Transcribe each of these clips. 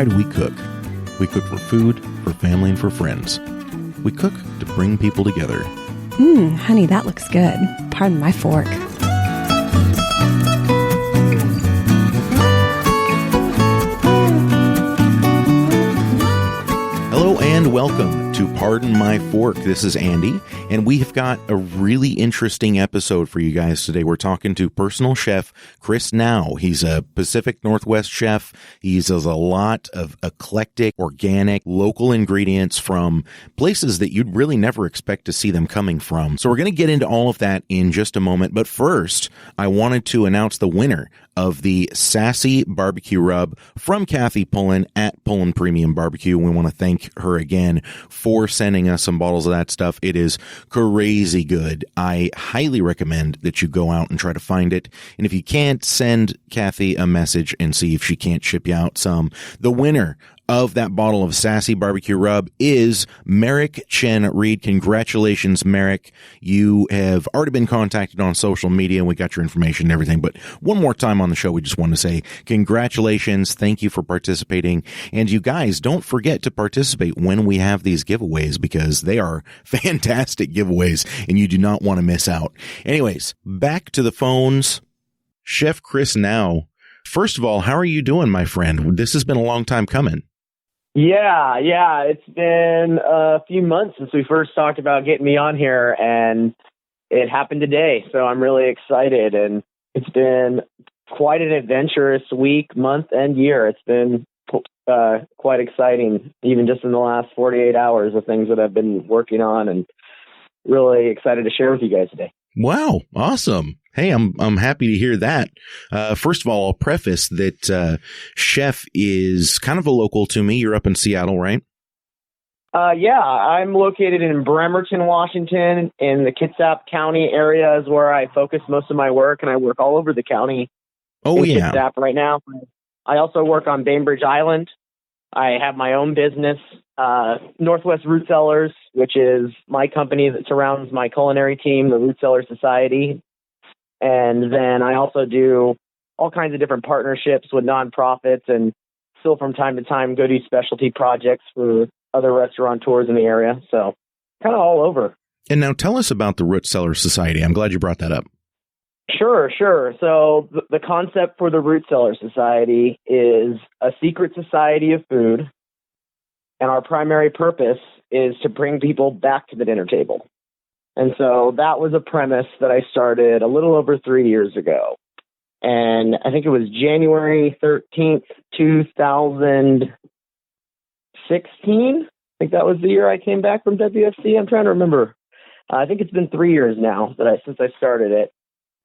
Why do we cook? We cook for food, for family, and for friends. We cook to bring people together. Honey, that looks good. Pardon my fork. Hello and welcome to Pardon My Fork. This is Andy, and we have got a really interesting episode for you guys today. We're talking to personal chef Chris Nau. He's a Pacific Northwest chef. He uses a lot of eclectic, organic, local ingredients from places that you'd really never expect to see them coming from. So we're going to get into all of that in just a moment. But first, I wanted to announce the winner of the Sassy Barbecue Rub from Kathy Pollen at Pollen Premium Barbecue. We want to thank her again for sending us some bottles of that stuff. It is crazy good. I highly recommend that you go out and try to find it. And if you can't, send Kathy a message and see if she can't ship you out some. The winner of that bottle of Sassy Barbecue Rub is Merrick Chen Reed. Congratulations, Merrick. You have already been contacted on social media, and we got your information and everything. But one more time on the show, we just want to say congratulations. Thank you for participating. And you guys, don't forget to participate when we have these giveaways, because they are fantastic giveaways, and you do not want to miss out. Anyways, back to the phones. Chef Chris Nau. First of all, how are you doing, my friend? This has been a long time coming. Yeah. It's been a few months since we first talked about getting me on here, and it happened today. So I'm really excited, and it's been quite an adventurous week, month, and year. It's been quite exciting, even just in the last 48 hours of things that I've been working on, and really excited to share with you guys today. Wow. Awesome. Hey, I'm happy to hear that. First of all, I'll preface that Chef is kind of a local to me. You're up in Seattle, right? Yeah, I'm located in Bremerton, Washington, in the Kitsap County area is where I focus most of my work, and I work all over the county. Oh, yeah. Kitsap right now. I also work on Bainbridge Island. I have my own business, Northwest Root Cellars, which is my company that surrounds my culinary team, the Root Cellar Society. And then I also do all kinds of different partnerships with nonprofits, and still from time to time go do specialty projects for other restaurateurs in the area. So kind of all over. And now tell us about the Root Cellar Society. I'm glad you brought that up. Sure. So the concept for the Root Cellar Society is a secret society of food. And our primary purpose is to bring people back to the dinner table. And so that was a premise that I started a little over 3 years ago. And I think it was January 13th, 2016. I think that was the year I came back from WFC. I'm trying to remember. I think it's been 3 years now since I started it.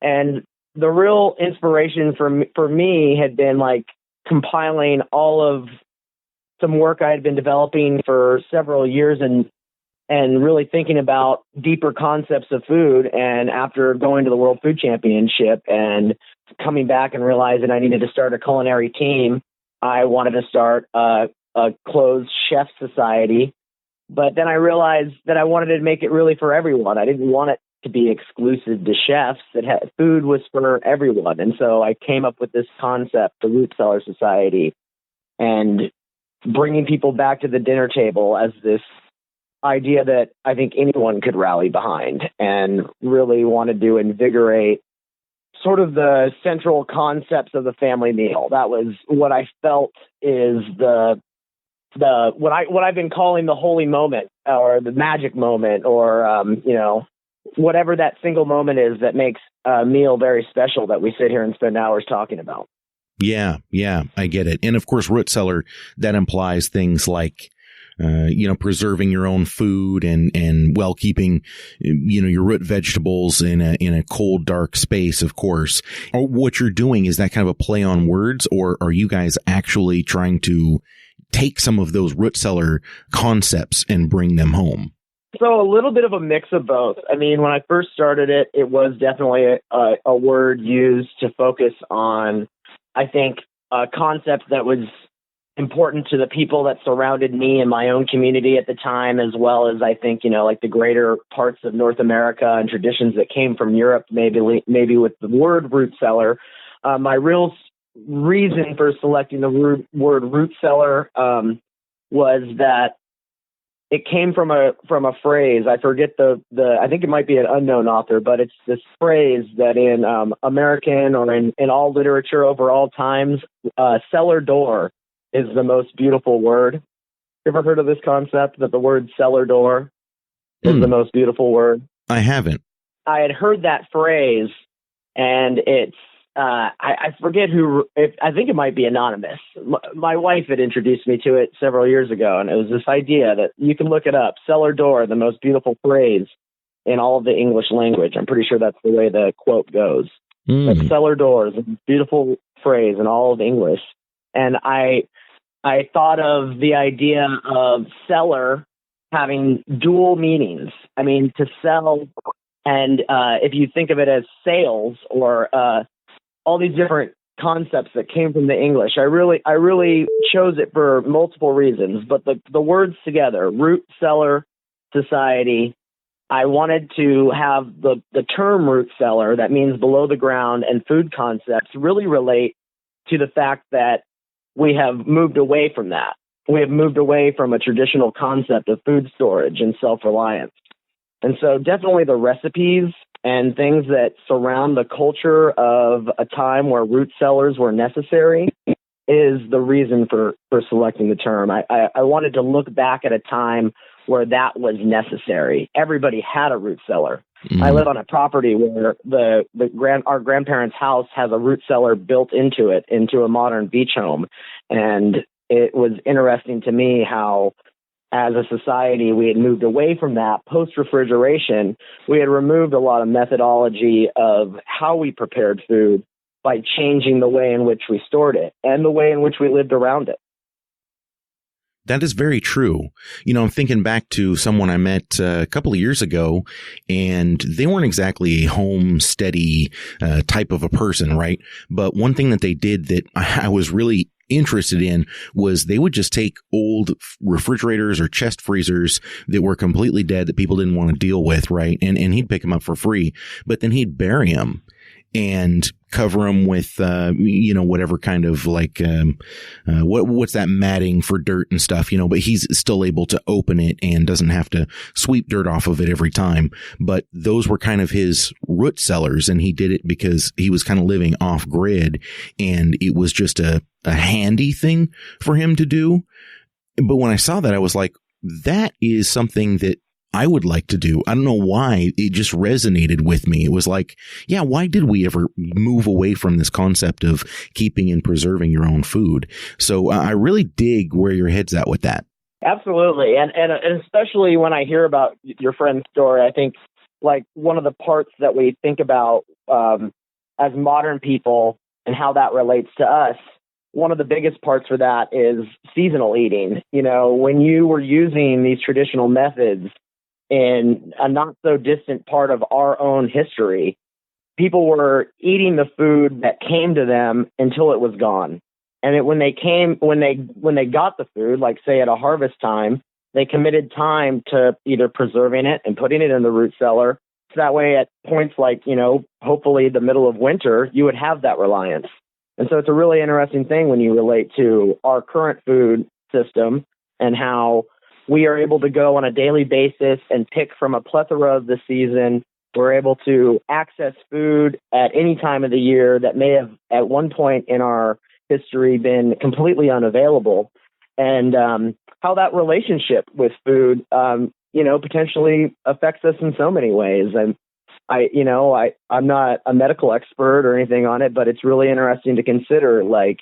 And the real inspiration for me had been like compiling all of some work I had been developing for several years and really thinking about deeper concepts of food. And after going to the World Food Championship and coming back and realizing I needed to start a culinary team, I wanted to start a closed chef society. But then I realized that I wanted to make it really for everyone. I didn't want it to be exclusive to chefs. Food was for everyone. And so I came up with this concept, the Root Cellar Society, and bringing people back to the dinner table as this idea that I think anyone could rally behind, and really wanted to invigorate sort of the central concepts of the family meal. That was what I felt is what I've been calling the holy moment, or the magic moment, or whatever that single moment is that makes a meal very special that we sit here and spend hours talking about. Yeah, I get it. And of course, Root Cellar, that implies things like preserving your own food and well, keeping, your root vegetables in a cold, dark space, of course. Or what you're doing, is that kind of a play on words, or are you guys actually trying to take some of those Root Cellar concepts and bring them home? So a little bit of a mix of both. I mean, when I first started it, it was definitely a word used to focus on, I think, a concept that was important to the people that surrounded me and my own community at the time, as well as I think, like the greater parts of North America and traditions that came from Europe, maybe with the word root cellar. My real reason for selecting the word root cellar was that it came from a phrase. I forget I think it might be an unknown author, but it's this phrase that in American or in all literature over all times, cellar door is the most beautiful word. You ever heard of this concept that the word cellar door is the most beautiful word? I haven't. I had heard that phrase, and it's I forget I think it might be anonymous. My wife had introduced me to it several years ago, and it was this idea that you can look it up. Cellar door, the most beautiful phrase in all of the English language. I'm pretty sure that's the way the quote goes. But cellar door is a beautiful phrase in all of English. And I thought of the idea of cellar having dual meanings. I mean, to sell, and if you think of it as sales or all these different concepts that came from the English. I really chose it for multiple reasons, but the words together, Root Cellar Society, I wanted to have the term root cellar, that means below the ground, and food concepts really relate to the fact that we have moved away from that. We have moved away from a traditional concept of food storage and self-reliance. And so definitely the recipes and things that surround the culture of a time where root cellars were necessary is the reason for selecting the term. I wanted to look back at a time where that was necessary. Everybody had a root cellar. I live on a property where our grandparents' house has a root cellar built into it, into a modern beach home. And it was interesting to me how, as a society, we had moved away from that. Post-refrigeration, we had removed a lot of methodology of how we prepared food by changing the way in which we stored it and the way in which we lived around it. That is very true. You know, I'm thinking back to someone I met a couple of years ago, and they weren't exactly a home steady type of a person, right? But one thing that they did that I was really interested in was they would just take old refrigerators or chest freezers that were completely dead that people didn't want to deal with, right? And he'd pick them up for free, but then he'd bury them and cover them with, whatever kind of like, what's that matting for dirt and stuff, but he's still able to open it and doesn't have to sweep dirt off of it every time. But those were kind of his root cellars, and he did it because he was kind of living off grid, and it was just a handy thing for him to do. But when I saw that, I was like, that is something that I would like to do. I don't know why. It just resonated with me. It was like, yeah, why did we ever move away from this concept of keeping and preserving your own food? So I really dig where your head's at with that. Absolutely. And especially when I hear about your friend's story, I think like one of the parts that we think about as modern people and how that relates to us, one of the biggest parts for that is seasonal eating. When you were using these traditional methods in a not so distant part of our own history, people were eating the food that came to them until it was gone. And when they got the food, like say at a harvest time, they committed time to either preserving it and putting it in the root cellar. So that way at points like, hopefully the middle of winter, you would have that reliance. And so it's a really interesting thing when you relate to our current food system and how we are able to go on a daily basis and pick from a plethora of the season. We're able to access food at any time of the year that may have at one point in our history been completely unavailable. And how that relationship with food, potentially affects us in so many ways. And I'm not a medical expert or anything on it, but it's really interesting to consider, like,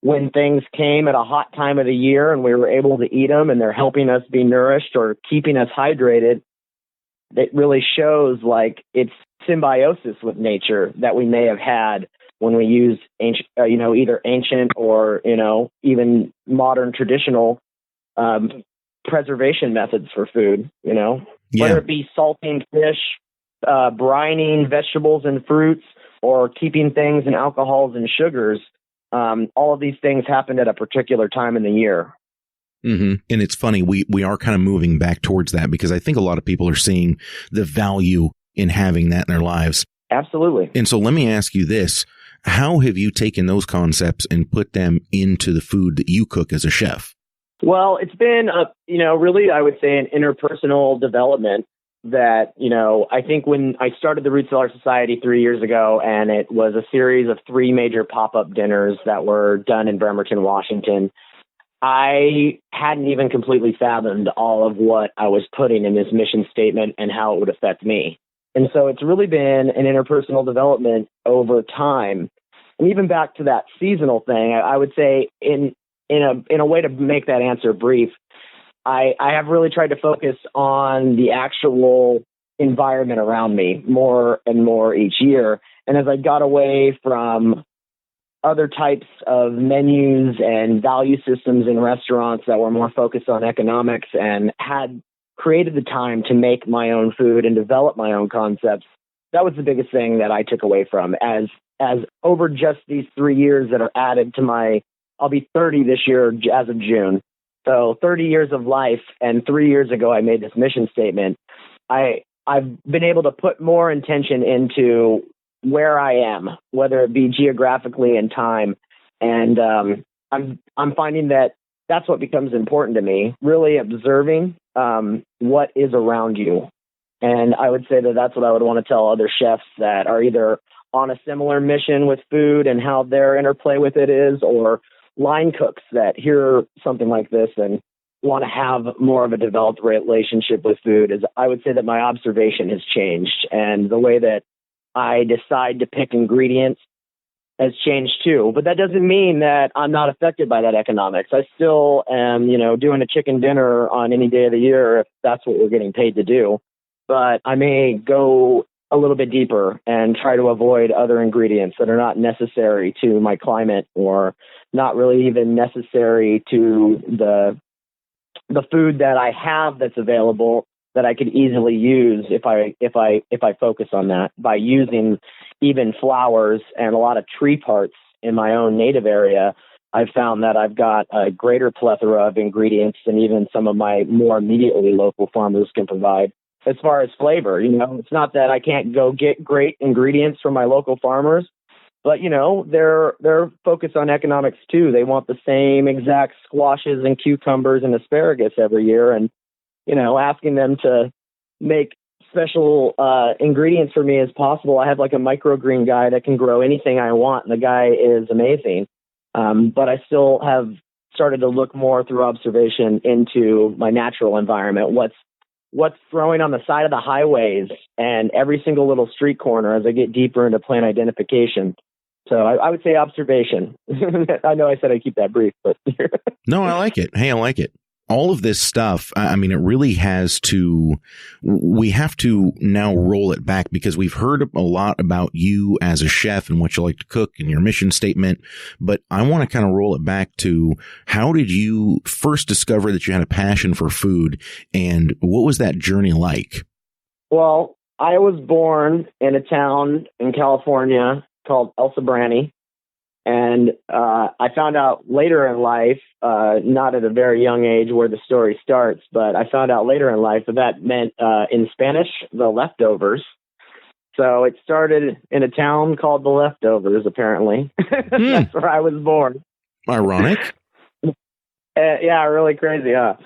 when things came at a hot time of the year and we were able to eat them and they're helping us be nourished or keeping us hydrated, it really shows like it's symbiosis with nature that we may have had when we use ancient, either ancient or, even modern traditional preservation methods for food, whether it be salting fish, brining vegetables and fruits, or keeping things in alcohols and sugars. All of these things happened at a particular time in the year. Mm-hmm. And it's funny, we are kind of moving back towards that because I think a lot of people are seeing the value in having that in their lives. Absolutely. And so let me ask you this. How have you taken those concepts and put them into the food that you cook as a chef? Well, it's been, really, I would say an interpersonal development that, I think when I started the Root Cellar Society 3 years ago, and it was a series of 3 major pop-up dinners that were done in Bremerton, Washington, I hadn't even completely fathomed all of what I was putting in this mission statement and how it would affect me. And so it's really been an interpersonal development over time. And even back to that seasonal thing, I would say in a way to make that answer brief, I have really tried to focus on the actual environment around me more and more each year. And as I got away from other types of menus and value systems in restaurants that were more focused on economics and had created the time to make my own food and develop my own concepts, that was the biggest thing that I took away from as over just these 3 years that are added to I'll be 30 this year as of June. So 30 years of life, and 3 years ago I made this mission statement. I've been able to put more intention into where I am, whether it be geographically and time. And I'm finding that that's what becomes important to me, really observing what is around you. And I would say that that's what I would want to tell other chefs that are either on a similar mission with food and how their interplay with it is, or line cooks that hear something like this and want to have more of a developed relationship with food. Is I would say that my observation has changed, and the way that I decide to pick ingredients has changed too. But that doesn't mean that I'm not affected by that economics. I still am, doing a chicken dinner on any day of the year if that's what we're getting paid to do. But I may go a little bit deeper and try to avoid other ingredients that are not necessary to my climate or not really even necessary to the food that I have that's available that I could easily use if I focus on that by using even flowers and a lot of tree parts in my own native area. I've found that I've got a greater plethora of ingredients than even some of my more immediately local farmers can provide. As far as flavor, it's not that I can't go get great ingredients from my local farmers, but they're focused on economics too. They want the same exact squashes and cucumbers and asparagus every year, and asking them to make special ingredients for me as possible. I have like a microgreen guy that can grow anything I want, and the guy is amazing. But I still have started to look more through observation into my natural environment. What's growing on the side of the highways and every single little street corner as I get deeper into plant identification. So I would say observation. I know I said I'd keep that brief, but no, I like it. Hey, I like it. All of this stuff, I mean, it really we have to now roll it back, because we've heard a lot about you as a chef and what you like to cook and your mission statement. But I want to kind of roll it back to, how did you first discover that you had a passion for food, and what was that journey like? Well, I was born in a town in California called El Sobrani. And I found out later in life, not at a very young age where the story starts, but I found out later in life that meant in Spanish, the leftovers. So it started in a town called the Leftovers, apparently. That's where I was born. Ironic. Yeah, really crazy, huh?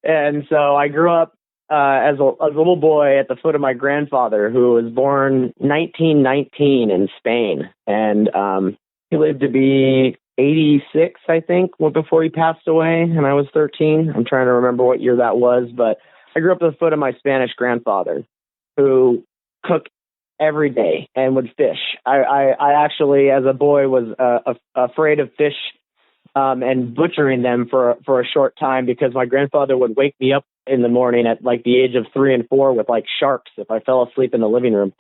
And so I grew up as a little boy at the foot of my grandfather, who was born 1919 in Spain. And he lived to be 86, I think, before he passed away, and I was 13. I'm trying to remember what year that was, but I grew up at the foot of my Spanish grandfather, who cooked every day and would fish. I actually, as a boy, was afraid of fish and butchering them for a short time, because my grandfather would wake me up in the morning at like the age of 3 and 4 with like sharks if I fell asleep in the living room.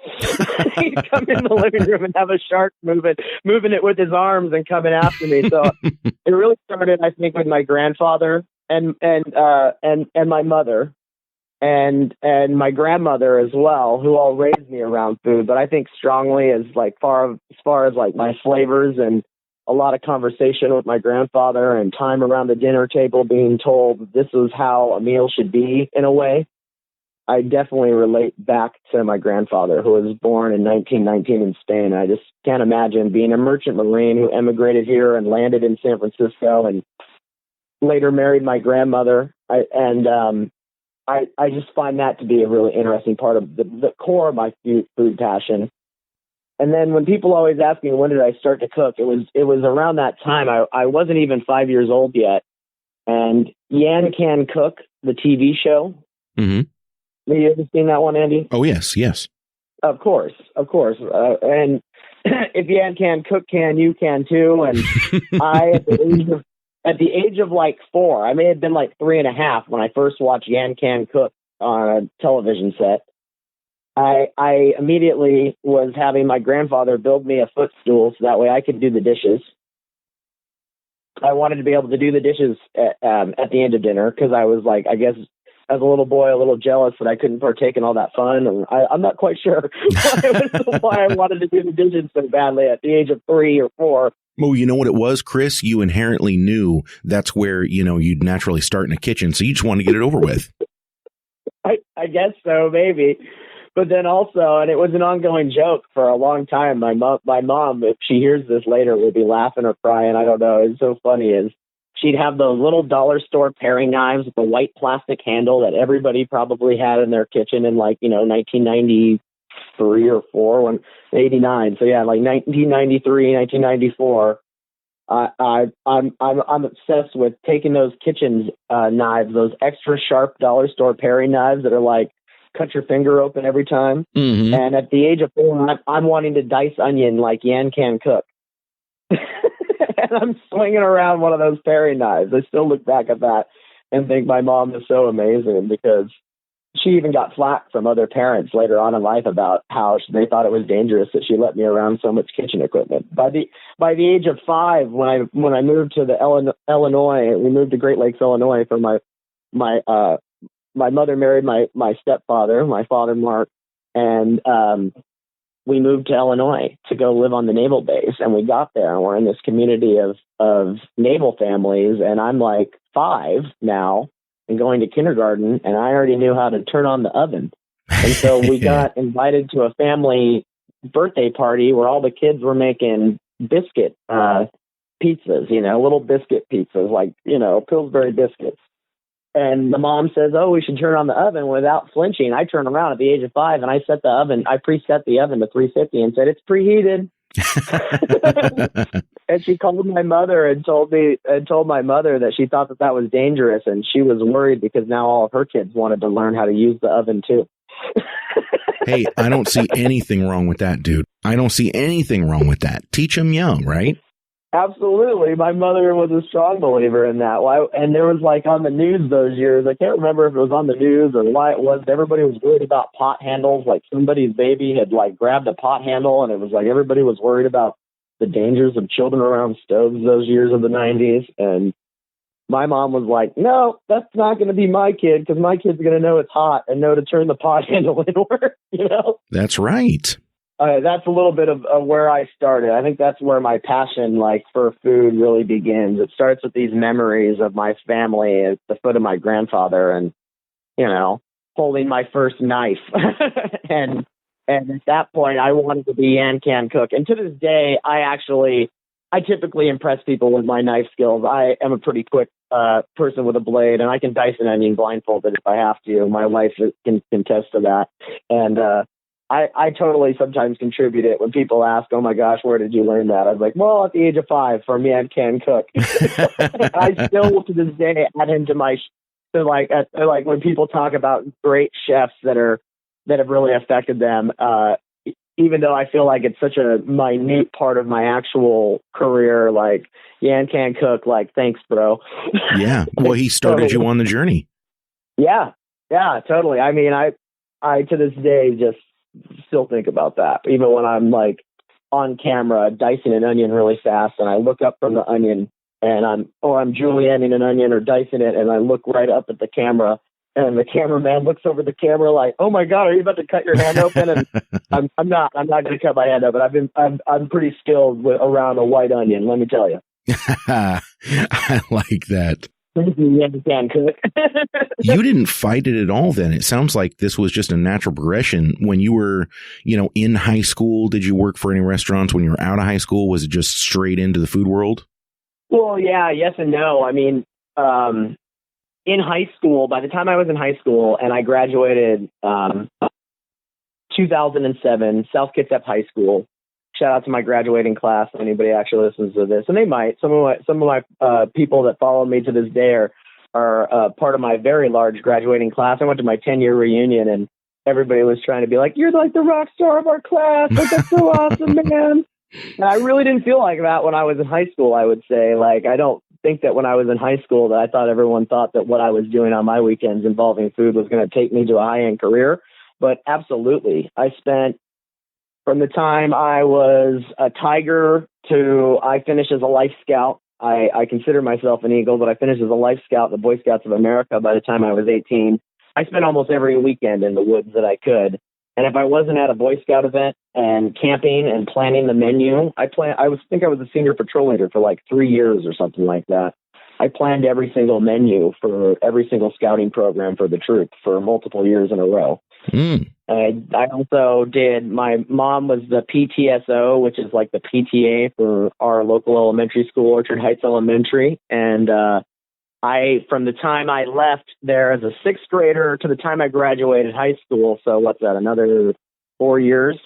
He'd come in the living room and have a shark moving it with his arms and coming after me. So it really started, I think, with my grandfather and my mother and my grandmother as well, who all raised me around food. But I think strongly as far as like my flavors and a lot of conversation with my grandfather and time around the dinner table being told this is how a meal should be, in a way. I definitely relate back to my grandfather, who was born in 1919 in Spain. I just can't imagine being a merchant marine who emigrated here and landed in San Francisco and later married my grandmother. I just find that to be a really interesting part of the core of my food passion. And then when people always ask me, when did I start to cook? It was around that time. I wasn't even 5 years old yet. And Yan Can Cook, the TV show. Mm-hmm. Have you ever seen that one, Andy? Oh, yes. Of course. And if Yan can cook, you can too. And I, at the age of like 4, I may have been like 3.5 when I first watched Yan Can Cook on a television set. I immediately was having my grandfather build me a footstool so that way I could do the dishes. I wanted to be able to do the dishes at the end of dinner because I was like, I guess, as a little boy, a little jealous that I couldn't partake in all that fun. And I'm not quite sure why I wanted to do the dishes so badly at the age of 3 or 4. Well, you know what it was, Chris? You inherently knew that's where, you'd naturally start in a kitchen. So you just wanted to get it over with. I guess so, maybe. But then also, and it was an ongoing joke for a long time, my mom, if she hears this later, would be laughing or crying. I don't know. It's so funny is she'd have those little dollar store paring knives with the white plastic handle that everybody probably had in their kitchen in 1993 or 4, when 89. So yeah, like 1993, 1994. I'm obsessed with taking those kitchen knives, those extra sharp dollar store paring knives that are like cut your finger open every time. Mm-hmm. And at the age of 4, I'm wanting to dice onion like Yan Can Cook. And I'm swinging around one of those paring knives. I still look back at that and think my mom is so amazing, because she even got flack from other parents later on in life about how they thought it was dangerous that she let me around so much kitchen equipment. By the age of 5, when I moved to Illinois, we moved to Great Lakes, Illinois for my mother married my stepfather, my father, Mark, and we moved to Illinois to go live on the naval base. And we got there and we're in this community of naval families. And I'm like 5 now and going to kindergarten, and I already knew how to turn on the oven. And so we got invited to a family birthday party where all the kids were making biscuit pizzas, little biscuit pizzas, like, Pillsbury biscuits. And the mom says, "Oh, we should turn on the oven." Without flinching, I turn around at the age of 5 and I preset the oven to 350 and said, "It's preheated." And she called my mother and told my mother that she thought that was dangerous, and she was worried because now all of her kids wanted to learn how to use the oven too. Hey, I don't see anything wrong with that, dude. I don't see anything wrong with that. Teach them young, right? Absolutely. My mother was a strong believer in that. And there was like on the news those years, I can't remember if it was on the news or why it was, everybody was worried about pot handles. Like somebody's baby had like grabbed a pot handle, and it was like everybody was worried about the dangers of children around stoves those years of the 90s. And my mom was like, "No, that's not going to be my kid, because my kid's going to know it's hot and know to turn the pot handle inward." That's right. That's a little bit of where I started. I think that's where my passion, for food, really begins. It starts with these memories of my family at the foot of my grandfather, and holding my first knife. and at that point, I wanted to be Yan Can Cook. And to this day, I typically impress people with my knife skills. I am a pretty quick person with a blade, and I can dice an onion blindfolded if I have to. My wife can contest to that. And I totally sometimes contribute it when people ask, "Oh my gosh, where did you learn that?" I was like, "Well, at the age of 5 from Yan Can Cook." I still to this day add him to my when people talk about great chefs that have really affected them. Even though I feel like it's such a minute part of my actual career, like Yan Can Cook, thanks, bro. Yeah. Well, he started you on the journey. Yeah, totally. I mean, I to this day just still think about that, even when I'm like on camera dicing an onion really fast, and I look up from the onion and I'm julienning an onion or dicing it, and I look right up at the camera, and the cameraman looks over the camera like, "Oh my God, are you about to cut your hand open?" And I'm not going to cut my hand open. I'm pretty skilled around a white onion, let me tell you. I like that. Thank you. Yeah, you can cook. You didn't fight it at all then. It sounds like this was just a natural progression. When you were, in high school, did you work for any restaurants? When you were out of high school, was it just straight into the food world? Well, yeah, yes and no. I mean, in high school, by the time I was in high school and I graduated 2007, South Kitsap High School. Shout out to my graduating class. If anybody actually listens to this, and they might. Some of my people that follow me to this day are part of my very large graduating class. I went to my 10-year reunion, and everybody was trying to be like, "You're like the rock star of our class. Like, that's so awesome, man." And I really didn't feel like that when I was in high school. I would say, like, I don't think that when I was in high school that I thought everyone thought that what I was doing on my weekends involving food was going to take me to a high-end career. But absolutely, I spent from the time I was a Tiger to I finished as a Life Scout. I consider myself an Eagle, but I finished as a Life Scout in the Boy Scouts of America by the time I was 18. I spent almost every weekend in the woods that I could. And if I wasn't at a Boy Scout event and camping and planning the menu, I was a senior patrol leader for like 3 years or something like that. I planned every single menu for every single scouting program for the troop for multiple years in a row. Mm. I also did, my mom was the PTSO, which is like the PTA for our local elementary school, Orchard Heights Elementary. And from the time I left there as a sixth grader to the time I graduated high school, so what's that, another 4 years,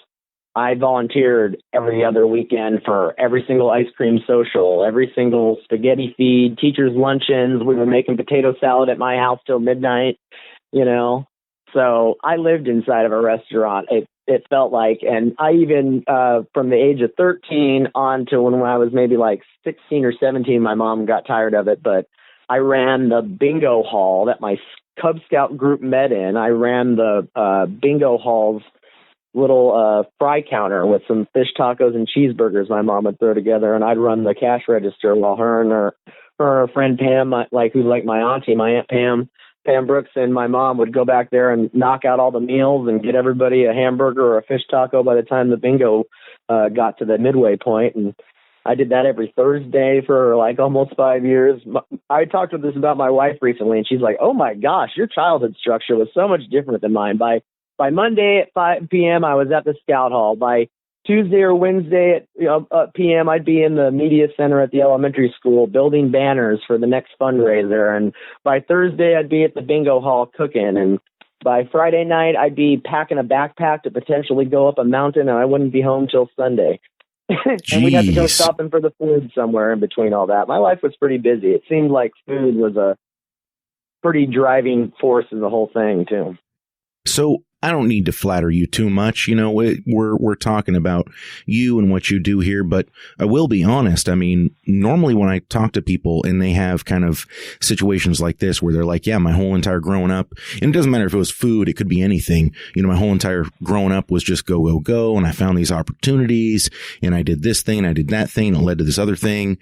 I volunteered every other weekend for every single ice cream social, every single spaghetti feed, teachers' luncheons. We were making potato salad at my house till midnight, So I lived inside of a restaurant. It felt like, and I even, from the age of 13 on to when I was maybe like 16 or 17, my mom got tired of it, but I ran the bingo hall that my Cub Scout group met in. I ran the bingo hall's little fry counter with some fish tacos and cheeseburgers my mom would throw together, and I'd run the cash register while her and her friend Pam, who's like my auntie, my Aunt Pam Brooks, and my mom would go back there and knock out all the meals and get everybody a hamburger or a fish taco by the time the bingo got to the midway point. And I did that every Thursday for like almost 5 years. I talked with this about my wife recently, and she's like, "Oh my gosh, your childhood structure was so much different than mine." By Monday at 5 p.m., I was at the Scout Hall. By Tuesday or Wednesday at p.m., I'd be in the media center at the elementary school building banners for the next fundraiser. And by Thursday, I'd be at the bingo hall cooking. And by Friday night, I'd be packing a backpack to potentially go up a mountain, and I wouldn't be home till Sunday. And we'd have to go shopping for the food somewhere in between all that. My life was pretty busy. It seemed like food was a pretty driving force in the whole thing, too. So I don't need to flatter you too much. We're talking about you and what you do here, but I will be honest. I mean, normally when I talk to people and they have kind of situations like this where they're like, yeah, my whole entire growing up, and it doesn't matter if it was food, it could be anything. My whole entire growing up was just go, go, go. And I found these opportunities and I did this thing and I did that thing and it led to this other thing.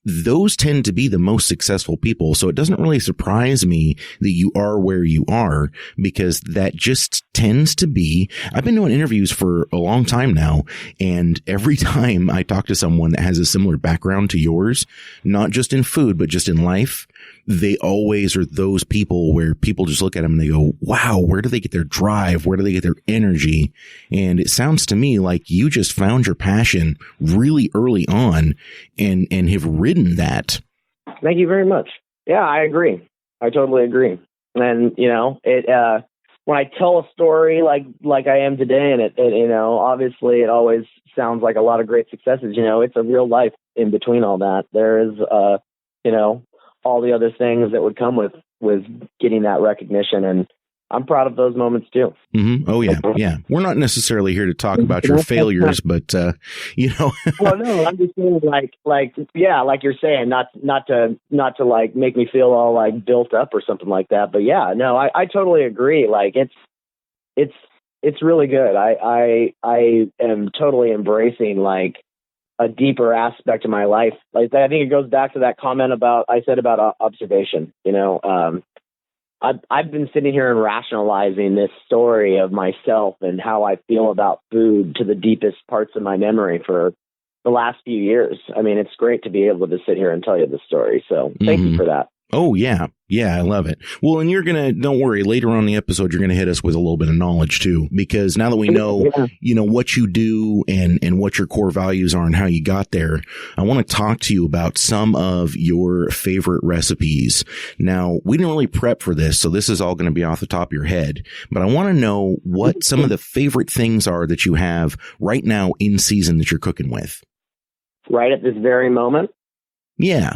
Those tend to be the most successful people. So it doesn't really surprise me that you are where you are, because that just tends to be, I've been doing interviews for a long time now. And every time I talk to someone that has a similar background to yours, not just in food, but just in life, they always are those people where people just look at them and they go, wow, where do they get their drive? Where do they get their energy? And it sounds to me like you just found your passion really early on and have ridden that. Thank you very much. Yeah, I agree. I totally agree. And, when I tell a story like I am today, and it obviously it always sounds like a lot of great successes, it's a real life in between all that. There is, all the other things that would come with getting that recognition. And I'm proud of those moments too. Mm-hmm. Oh yeah. Yeah. We're not necessarily here to talk about your failures, but, Well, no, I'm just saying like you're saying, not to like make me feel all like built up or something like that. But yeah, no, I totally agree. Like it's really good. I am totally embracing like a deeper aspect of my life. Like I think it goes back to that comment about observation. I've been sitting here and rationalizing this story of myself and how I feel about food to the deepest parts of my memory for the last few years. I mean, it's great to be able to sit here and tell you the story. So thank you for that. Oh, yeah. Yeah, I love it. Well, and don't worry, later on in the episode, you're going to hit us with a little bit of knowledge too, because now that we know, what you do and what your core values are and how you got there, I want to talk to you about some of your favorite recipes. Now, we didn't really prep for this, so this is all going to be off the top of your head, but I want to know what some of the favorite things are that you have right now in season that you're cooking with. Right at this very moment? Yeah.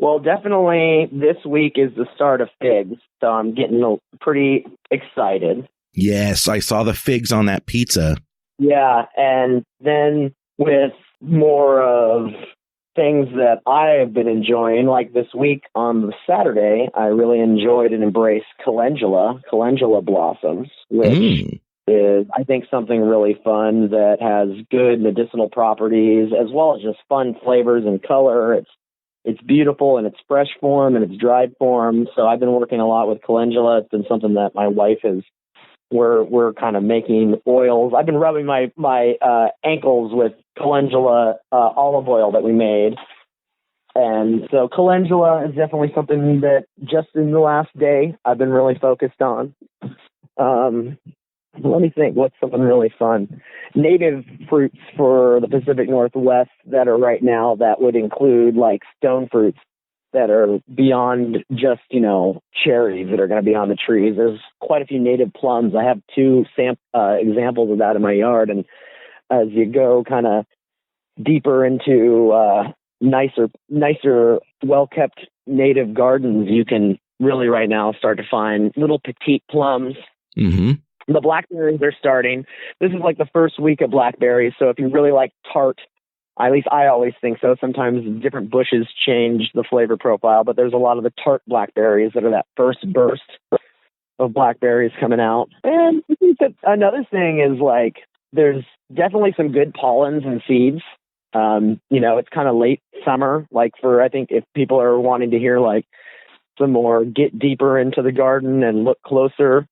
Well, definitely this week is the start of figs, so I'm getting pretty excited. Yes, I saw the figs on that pizza. Yeah, and then with more of things that I have been enjoying, like this week on the Saturday, I really enjoyed and embraced calendula blossoms, which is, I think, something really fun that has good medicinal properties as well as just fun flavors and color. It's beautiful in its fresh form and its dried form. So I've been working a lot with calendula. It's been something that my wife we're kind of making oils. I've been rubbing my ankles with calendula olive oil that we made. And so calendula is definitely something that just in the last day I've been really focused on. Let me think, what's something really fun? Native fruits for the Pacific Northwest that are right now that would include like stone fruits that are beyond just, cherries that are going to be on the trees. There's quite a few native plums. I have two examples of that in my yard. And as you go kind of deeper into nicer, well-kept native gardens, you can really right now start to find little petite plums. Mm-hmm. The blackberries are starting. This is like the first week of blackberries. So if you really like tart, at least I always think so. Sometimes different bushes change the flavor profile, but there's a lot of the tart blackberries that are that first burst of blackberries coming out. And I think that another thing is like there's definitely some good pollens and seeds. It's kind of late summer. Like I think if people are wanting to hear like some more, get deeper into the garden and look closer,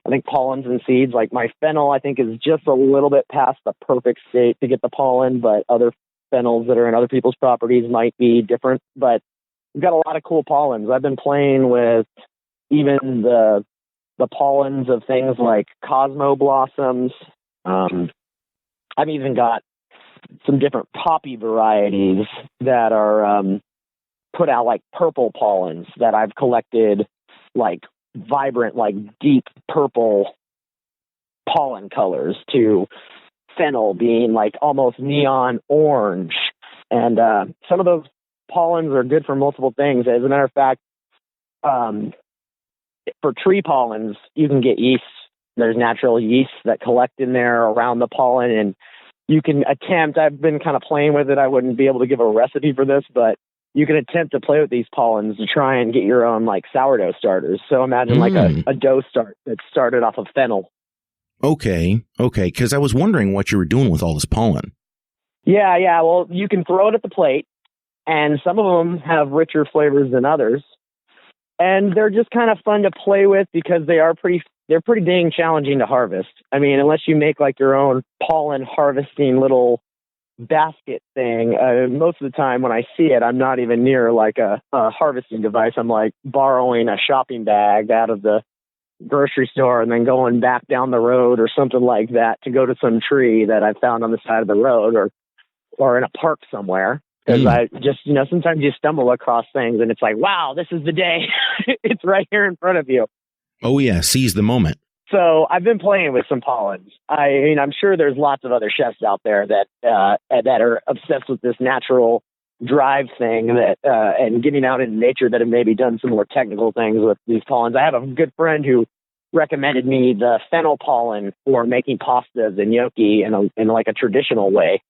I think pollens and seeds, like my fennel, I think is just a little bit past the perfect state to get the pollen, but other fennels that are in other people's properties might be different. But we've got a lot of cool pollens. I've been playing with even the pollens of things like Cosmo blossoms. I've even got some different poppy varieties that are put out like purple pollens that I've collected, like vibrant, like deep purple pollen colors, to fennel being like almost neon orange. And some of those pollens are good for multiple things. As a matter of fact, for tree pollens, you can get yeast. There's natural yeast that collect in there around the pollen, and you can attempt, I've been kind of playing with it. I wouldn't be able to give a recipe for this, but you can attempt to play with these pollens to try and get your own like sourdough starters. So imagine like a dough start that started off of fennel. Okay. Because I was wondering what you were doing with all this pollen. Yeah. Well, you can throw it at the plate, and some of them have richer flavors than others. And they're just kind of fun to play with because they're pretty dang challenging to harvest. I mean, unless you make like your own pollen harvesting little basket thing, most of the time when I see it, I'm not even near like a harvesting device. I'm like borrowing a shopping bag out of the grocery store and then going back down the road or something like that to go to some tree that I found on the side of the road or in a park somewhere. Because I just, sometimes you stumble across things and it's like, wow, this is the day. It's right here in front of you. Oh, yeah. Seize the moment. So I've been playing with some pollens. I mean, I'm sure there's lots of other chefs out there that are obsessed with this natural drive thing and getting out into nature that have maybe done some more technical things with these pollens. I have a good friend who recommended me the fennel pollen for making pastas and gnocchi in like a traditional way.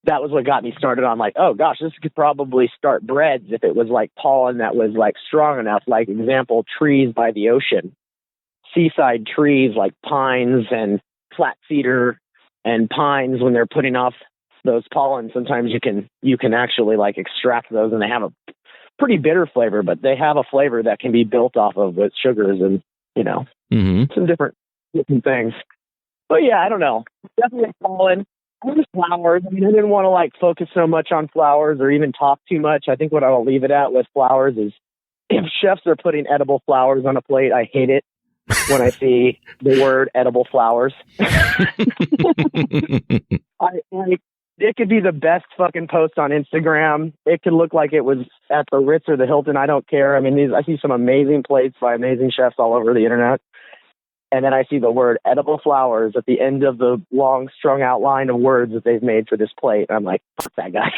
That was what got me started on like, oh gosh, this could probably start breads if it was like pollen that was like strong enough, like example, trees by the ocean. Seaside trees like pines and flat cedar and pines, when they're putting off those pollen, sometimes you can actually like extract those, and they have a pretty bitter flavor, but they have a flavor that can be built off of with sugars and some different things. But yeah, I don't know. Definitely pollen. Just flowers. I mean, I didn't want to like focus so much on flowers or even talk too much. I think what I'll leave it at with flowers is if chefs are putting edible flowers on a plate, I hate it when I see the word edible flowers. It could be the best fucking post on Instagram. It could look like it was at the Ritz or the Hilton. I don't care. I mean, I see some amazing plates by amazing chefs all over the internet. And then I see the word edible flowers at the end of the long strung out line of words that they've made for this plate. And I'm like, fuck that guy.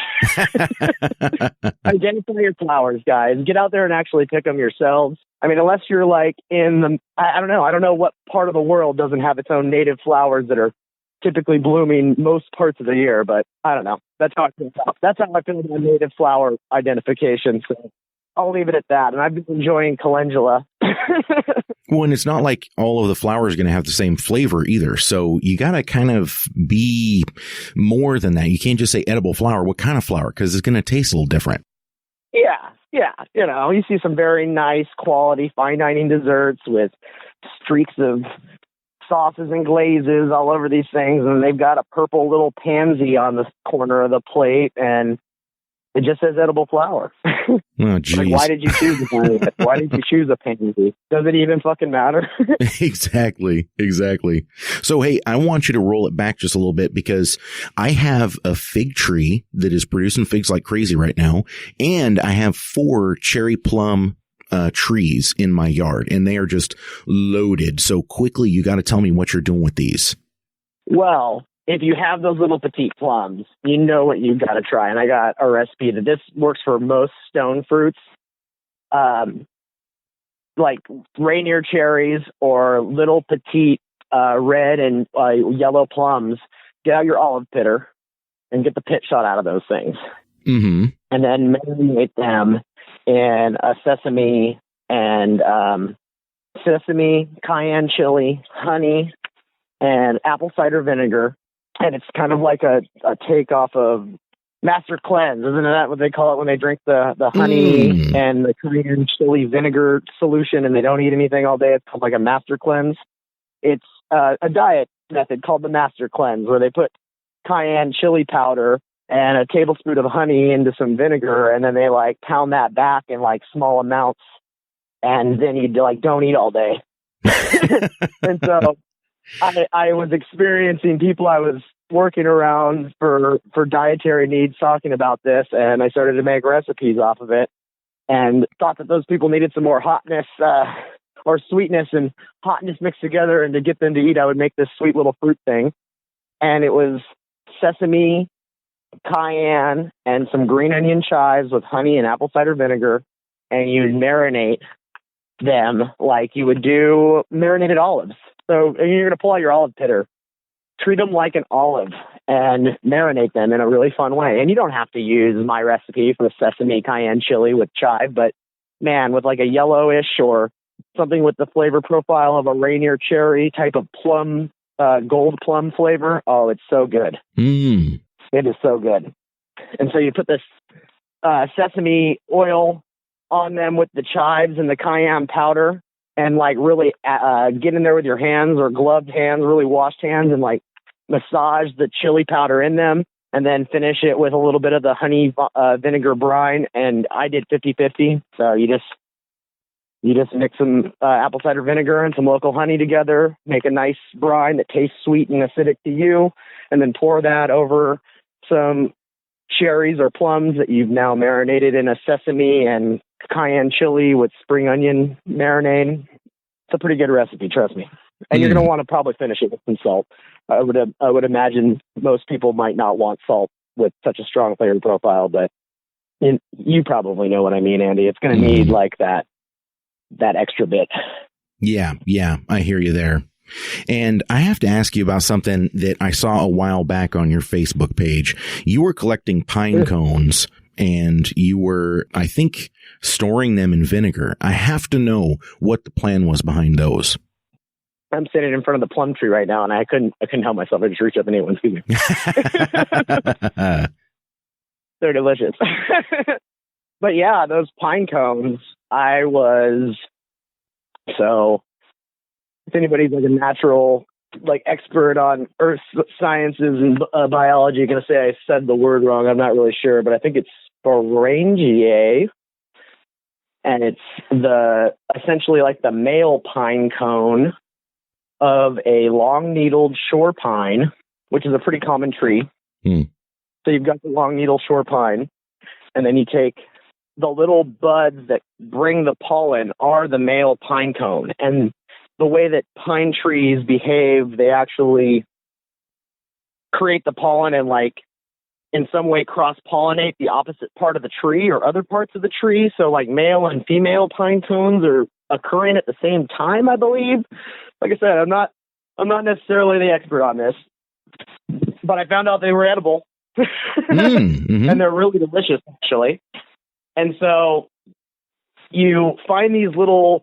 Identify your flowers, guys. Get out there and actually pick them yourselves. I mean, unless you're like I don't know. I don't know what part of the world doesn't have its own native flowers that are typically blooming most parts of the year, but I don't know. That's how I feel about native flower identification. So I'll leave it at that. And I've been enjoying calendula. Well, and it's not like all of the flowers are going to have the same flavor either. So you got to kind of be more than that. You can't just say edible flower. What kind of flower? Because it's going to taste a little different. Yeah. You know, you see some very nice quality fine dining desserts with streaks of sauces and glazes all over these things. And they've got a purple little pansy on the corner of the plate. And it just says edible flower. Oh, geez. Like, why did you choose a Why did you choose a pansy? Does it even fucking matter? Exactly. So, hey, I want you to roll it back just a little bit because I have a fig tree that is producing figs like crazy right now. And I have 4 cherry plum trees in my yard, and they are just loaded. So quickly, you got to tell me what you're doing with these. Well, if you have those little petite plums, you know what you've got to try. And I got a recipe that this works for most stone fruits, like Rainier cherries or little petite red and yellow plums. Get out your olive pitter and get the pit shot out of those things. Mm-hmm. And then marinate them in a sesame, cayenne chili, honey, and apple cider vinegar. And it's kind of like a takeoff of Master Cleanse. Isn't that what they call it when they drink the honey and the cayenne chili vinegar solution and they don't eat anything all day? It's called like a Master Cleanse. It's a diet method called the Master Cleanse, where they put cayenne chili powder and a tablespoon of honey into some vinegar, and then they like pound that back in like small amounts, and then you like don't eat all day. And so I was experiencing people I was working around for dietary needs talking about this, and I started to make recipes off of it and thought that those people needed some more hotness or sweetness and hotness mixed together, and to get them to eat, I would make this sweet little fruit thing. And it was sesame, cayenne, and some green onion chives with honey and apple cider vinegar, and you'd marinate them like you would do marinated olives. So you're going to pull out your olive pitter, treat them like an olive, and marinate them in a really fun way. And you don't have to use my recipe for the sesame cayenne chili with chive, but man, with like a yellowish or something with the flavor profile of a Rainier cherry type of plum, gold plum flavor. Oh, it's so good. Mm. It is so good. And so you put this sesame oil on them with the chives and the cayenne powder, and like really get in there with your hands or gloved hands, really washed hands, and like massage the chili powder in them, and then finish it with a little bit of the honey vinegar brine. And I did 50-50. So you just mix some apple cider vinegar and some local honey together, make a nice brine that tastes sweet and acidic to you, and then pour that over some cherries or plums that you've now marinated in a sesame and cayenne chili with spring onion marinade. It's a pretty good recipe, trust me. And you're going to want to probably finish it with some salt. I would imagine most people might not want salt with such a strong flavor profile, but you probably know what I mean, Andy. It's going to need like that extra bit. Yeah, I hear you there. And I have to ask you about something that I saw a while back on your Facebook page. You were collecting pine cones, and you were, I think, storing them in vinegar. I have to know what the plan was behind those. I'm sitting in front of the plum tree right now, and I couldn't help myself. I just reached up and ate one. Excuse me. They're delicious. But yeah, those pine cones, if anybody's like a natural like expert on earth sciences and biology, going to say I said the word wrong. I'm not really sure, but I think it's sporangiae. and it's essentially like the male pine cone of a long-needled shore pine, which is a pretty common tree. So you've got the long-needled shore pine, and then you take the little buds that bring the pollen are the male pine cone. And the way that pine trees behave, they actually create the pollen and like in some way cross-pollinate the opposite part of the tree or other parts of the tree. So like male and female pine cones are occurring at the same time, I believe. Like I said, I'm not necessarily the expert on this, but I found out they were edible. And they're really delicious, actually. And so you find these little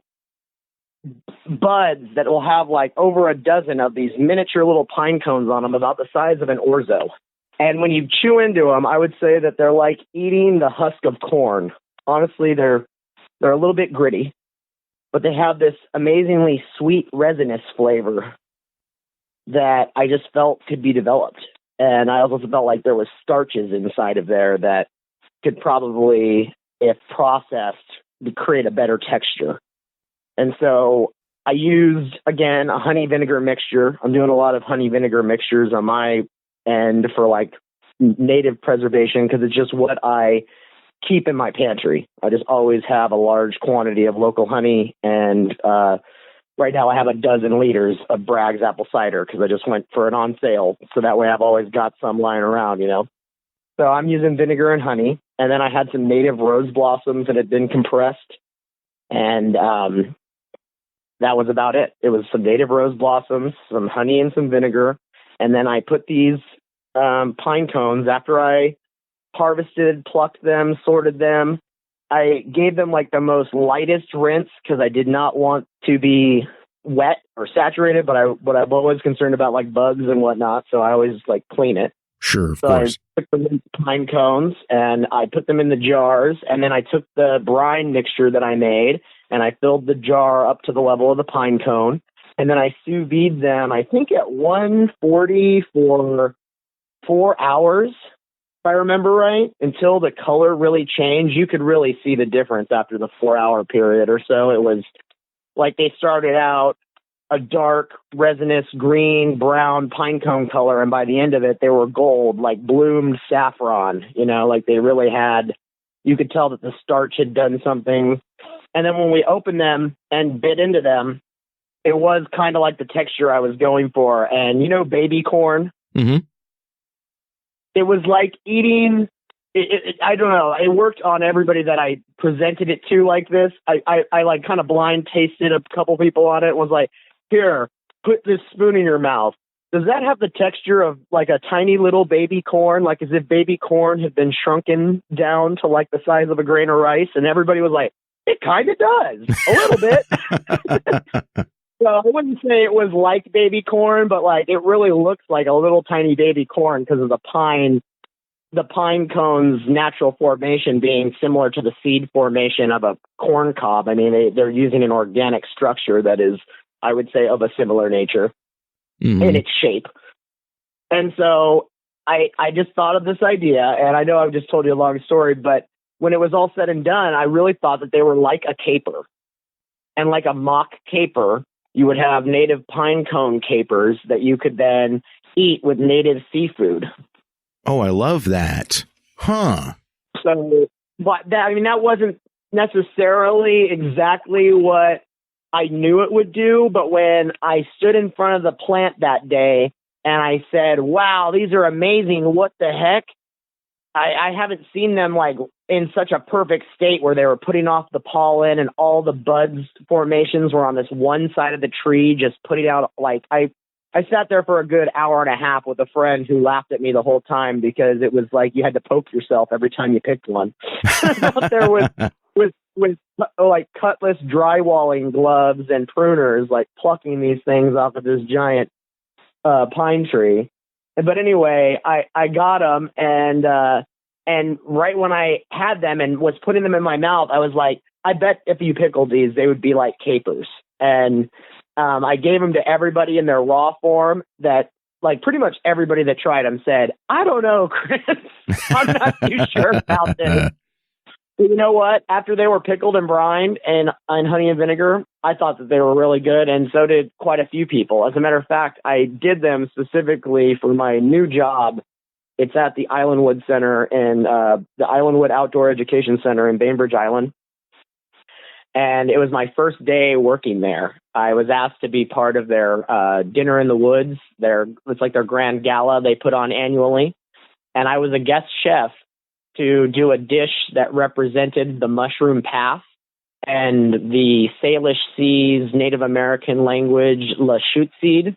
buds that will have like over a dozen of these miniature little pine cones on them, about the size of an orzo. And when you chew into them, I would say that they're like eating the husk of corn. Honestly, they're a little bit gritty, but they have this amazingly sweet resinous flavor that I just felt could be developed. And I also felt like there was starches inside of there that could probably, if processed, create a better texture. And so I used, again, a honey vinegar mixture. I'm doing a lot of honey vinegar mixtures on my end for like native preservation, because it's just what I keep in my pantry. I just always have a large quantity of local honey, and right now I have a dozen liters of Bragg's apple cider because I just went for it on sale. So that way I've always got some lying around, you know. So I'm using vinegar and honey, and then I had some native rose blossoms that had been compressed, and that was about it. It was some native rose blossoms, some honey, and some vinegar. And then I put these pine cones, after I harvested, plucked them, sorted them, I gave them like the most lightest rinse because I did not want to be wet or saturated, but I'm always concerned about like bugs and whatnot. So I always like clean it. Sure, of so course. I took the pine cones and I put them in the jars, and then I took the brine mixture that I made and I filled the jar up to the level of the pine cone. And then I sous vide them, I think at 140 for 4 hours, if I remember right, until the color really changed. You could really see the difference after the 4-hour period or so. It was like they started out a dark, resinous, green, brown pine cone color, and by the end of it, they were gold, like bloomed saffron, you know, like they really had, you could tell that the starch had done something. And then when we opened them and bit into them, it was kind of like the texture I was going for. And, you know, baby corn? Mm-hmm. It was like eating, I don't know, it worked on everybody that I presented it to like this. I like kind of blind tasted a couple people on it and was like, here, put this spoon in your mouth. Does that have the texture of like a tiny little baby corn, like as if baby corn had been shrunken down to like the size of a grain of rice? And everybody was like, it kind of does, a little bit. So I wouldn't say it was like baby corn, but like it really looks like a little tiny baby corn because of the pine cone's natural formation being similar to the seed formation of a corn cob. I mean, they're using an organic structure that is, I would say, of a similar nature in its shape. And so I just thought of this idea, and I know I've just told you a long story, but when it was all said and done, I really thought that they were like a caper. And like a mock caper, you would have native pine cone capers that you could then eat with native seafood. Oh, I love that. Huh. So, but that wasn't necessarily exactly what I knew it would do. But when I stood in front of the plant that day and I said, wow, these are amazing. What the heck? I haven't seen them like in such a perfect state where they were putting off the pollen and all the buds formations were on this one side of the tree, just putting out like I sat there for a good hour and a half with a friend who laughed at me the whole time because it was like you had to poke yourself every time you picked one. Out there with like cutlass drywalling gloves and pruners, like plucking these things off of this giant pine tree. But anyway, I got them, and right when I had them and was putting them in my mouth, I was like, I bet if you pickled these, they would be like capers. And I gave them to everybody in their raw form that, like, pretty much everybody that tried them said, I don't know, Chris. I'm not too sure about this. You know what? After they were pickled and brined and honey and vinegar, I thought that they were really good, and so did quite a few people. As a matter of fact, I did them specifically for my new job. It's at the Islandwood Center and the Islandwood Outdoor Education Center in Bainbridge Island. And it was my first day working there. I was asked to be part of their Dinner in the Woods. It's like their grand gala they put on annually. And I was a guest chef to do a dish that represented the mushroom path and the Salish Sea's Native American language, Lushootseed.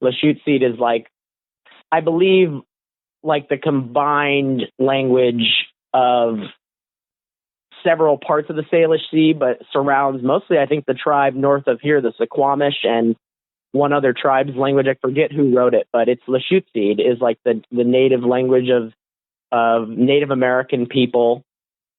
Lushootseed is like, I believe, like the combined language of several parts of the Salish Sea, but surrounds mostly, I think, the tribe north of here, the Suquamish, and one other tribe's language. I forget who wrote it, but it's Lushootseed is like the native language of Native American people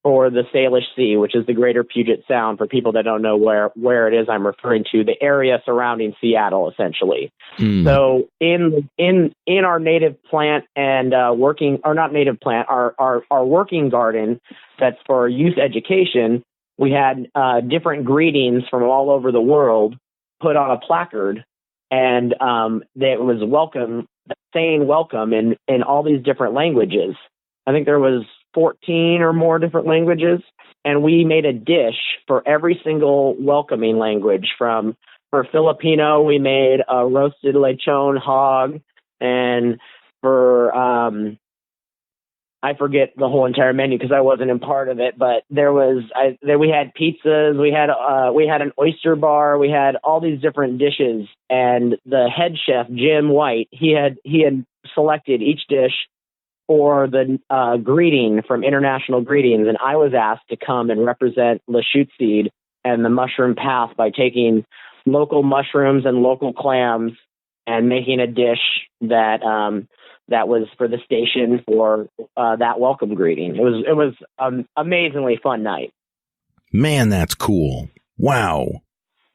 for the Salish Sea, which is the greater Puget Sound. For people that don't know where it is I'm referring to, the area surrounding Seattle, essentially. So in our native plant and our working garden that's for youth education, we had different greetings from all over the world put on a placard, and that was saying welcome in all these different languages. I think there was 14 or more different languages, and we made a dish for every single welcoming language. For Filipino, we made a roasted lechon hog, and for I forget the whole entire menu because I wasn't in part of it, but we had pizzas, we had an oyster bar, we had all these different dishes, and the head chef Jim White, he had selected each dish for the greeting from International Greetings, and I was asked to come and represent Lushootseed and the mushroom path by taking local mushrooms and local clams and making a dish that was for the station for that welcome greeting. It was amazingly fun night. Man, that's cool. Wow.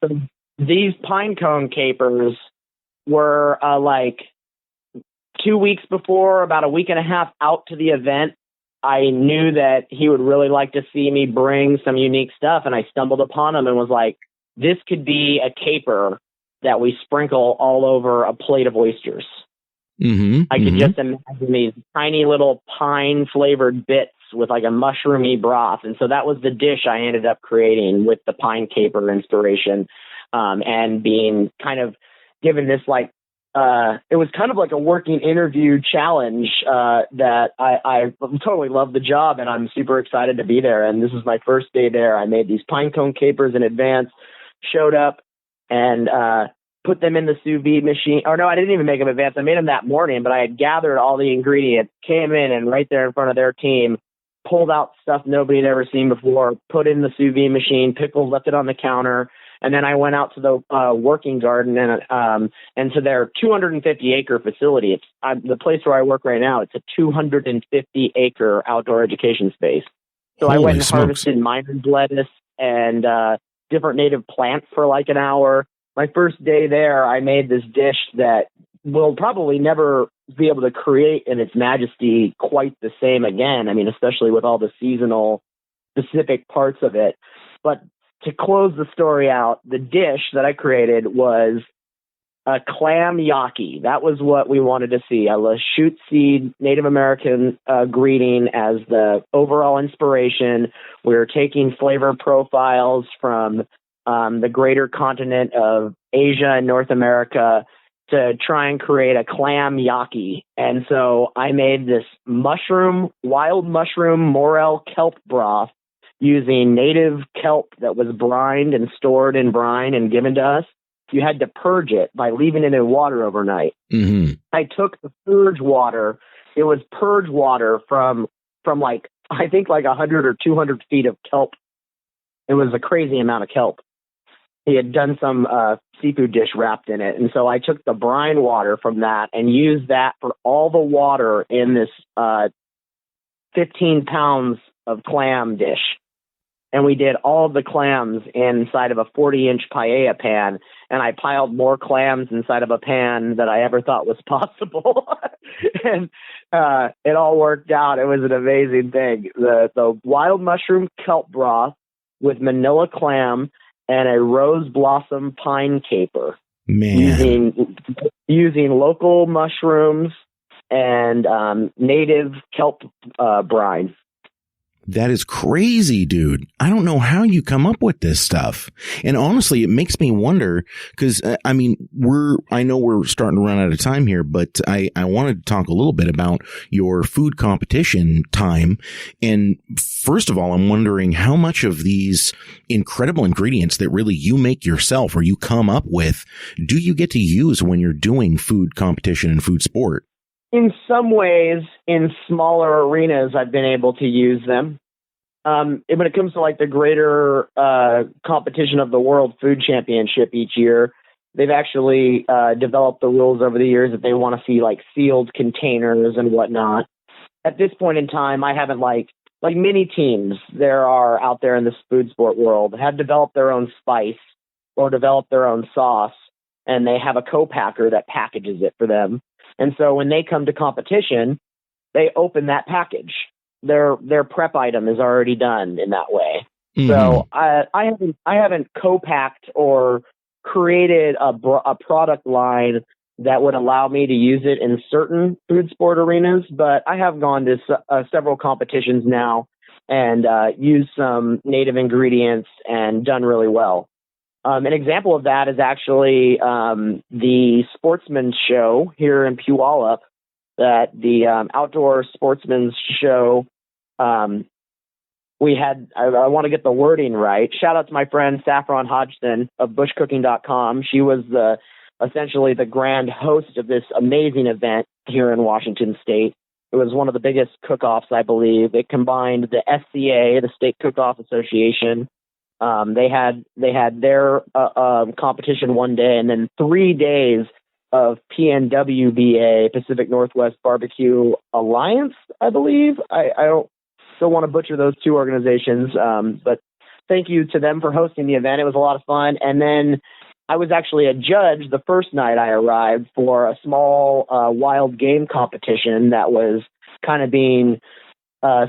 So these pine cone capers were like 2 weeks before, about a week and a half out to the event. I knew that he would really like to see me bring some unique stuff, and I stumbled upon him and was like, this could be a caper that we sprinkle all over a plate of oysters. I could just imagine these tiny little pine-flavored bits with like a mushroomy broth. And so that was the dish I ended up creating with the pine caper inspiration, and being kind of given this like, it was kind of like a working interview challenge that I totally love the job, and I'm super excited to be there. And this is my first day there. I made these pine cone capers in advance, showed up, and put them in the sous vide machine. Or no, I didn't even make them in advance. I made them that morning, but I had gathered all the ingredients, came in, and right there in front of their team, pulled out stuff nobody had ever seen before, put in the sous vide machine, pickled, left it on the counter. And then I went out to the working garden and to their 250-acre facility. It's the place where I work right now. It's a 250-acre outdoor education space. So I went and harvested miner's lettuce and different native plants for like an hour. My first day there, I made this dish that will probably never be able to create in its majesty quite the same again. I mean, especially with all the seasonal specific parts of it. But to close the story out, the dish that I created was a clam gnocchi. That was what we wanted to see. A Lushootseed Native American greeting as the overall inspiration. We were taking flavor profiles from the greater continent of Asia and North America to try and create a clam gnocchi. And so I made this wild mushroom morel kelp broth using native kelp that was brined and stored in brine and given to us. You had to purge it by leaving it in water overnight. I took the purge water. It was purge water from like, I think like 100 or 200 feet of kelp. It was a crazy amount of kelp. He had done some seafood dish wrapped in it. And so I took the brine water from that and used that for all the water in this 15 pounds of clam dish. and we did all of the clams inside of a 40-inch paella pan, and I piled more clams inside of a pan than I ever thought was possible. And it all worked out. It was an amazing thing. The wild mushroom kelp broth with manila clam and a rose blossom pine caper. Man. Using local mushrooms and native kelp brine. That is crazy, dude. I don't know how you come up with this stuff. And honestly, it makes me wonder because, I know we're starting to run out of time here, but I wanted to talk a little bit about your food competition time. And first of all, I'm wondering how much of these incredible ingredients that really you make yourself or you come up with, do you get to use when you're doing food competition and food sport? In some ways, in smaller arenas, I've been able to use them. When it comes to like the greater competition of the World Food Championship each year, they've actually developed the rules over the years that they want to see like sealed containers and whatnot. At this point in time, I haven't like many teams there are out there in this food sport world have developed their own spice or developed their own sauce, and they have a co-packer that packages it for them. And so when they come to competition, they open that package. Their prep item is already done in that way. Mm-hmm. So I haven't co-packed or created a product line that would allow me to use it in certain food sport arenas, but I have gone to several competitions now and used some native ingredients and done really well. An example of that is actually the Sportsman's Show here in Puyallup, that the Outdoor Sportsman's Show. We had, I want to get the wording right. Shout out to my friend Saffron Hodgson of bushcooking.com. She was essentially the grand host of this amazing event here in Washington State. It was one of the biggest cook-offs, I believe. It combined the SCA, the State Cook-Off Association. They had their competition one day, and then 3 days of PNWBA, Pacific Northwest Barbecue Alliance, I believe. I don't want to butcher those two organizations, but thank you to them for hosting the event. It was a lot of fun. And then I was actually a judge the first night I arrived for a small wild game competition that was kind of being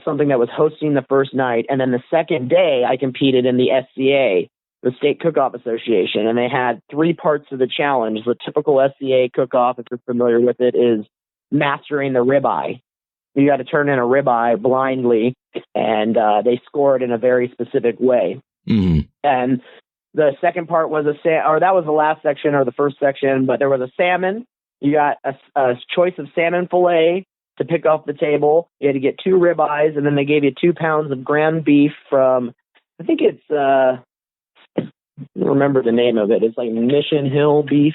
something that was hosting the first night. And then the second day I competed in the SCA, the State Cook-Off Association, and they had 3 parts of the challenge. The typical SCA cook-off, if you're familiar with it, is mastering the ribeye. You got to turn in a ribeye blindly, and they score it in a very specific way. Mm-hmm. And the second part was that was the last section or the first section, but there was a salmon. You got a choice of salmon fillet to pick off the table. You had to get 2 ribeyes, and then they gave you 2 pounds of ground beef from, I think it's, I don't remember the name of it. It's like Mission Hill beef.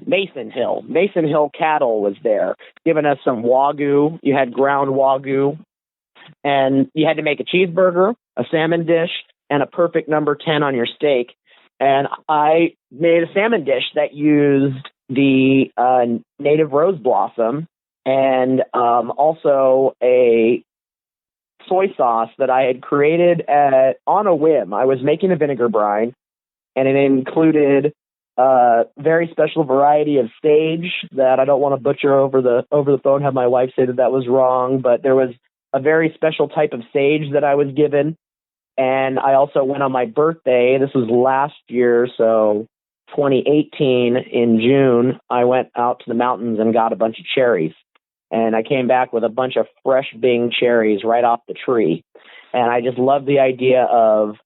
Mason Hill cattle was there, giving us some Wagyu. You had ground Wagyu, and you had to make a cheeseburger, a salmon dish, and a perfect number 10 on your steak. And I made a salmon dish that used the native rose blossom and also a soy sauce that I had created on a whim. I was making a vinegar brine, and it included a very special variety of sage that I don't want to butcher over the phone, have my wife say that was wrong, but there was a very special type of sage that I was given. And I also went on my birthday. This was last year, so 2018 in June, I went out to the mountains and got a bunch of cherries. And I came back with a bunch of fresh Bing cherries right off the tree. And I just love the idea of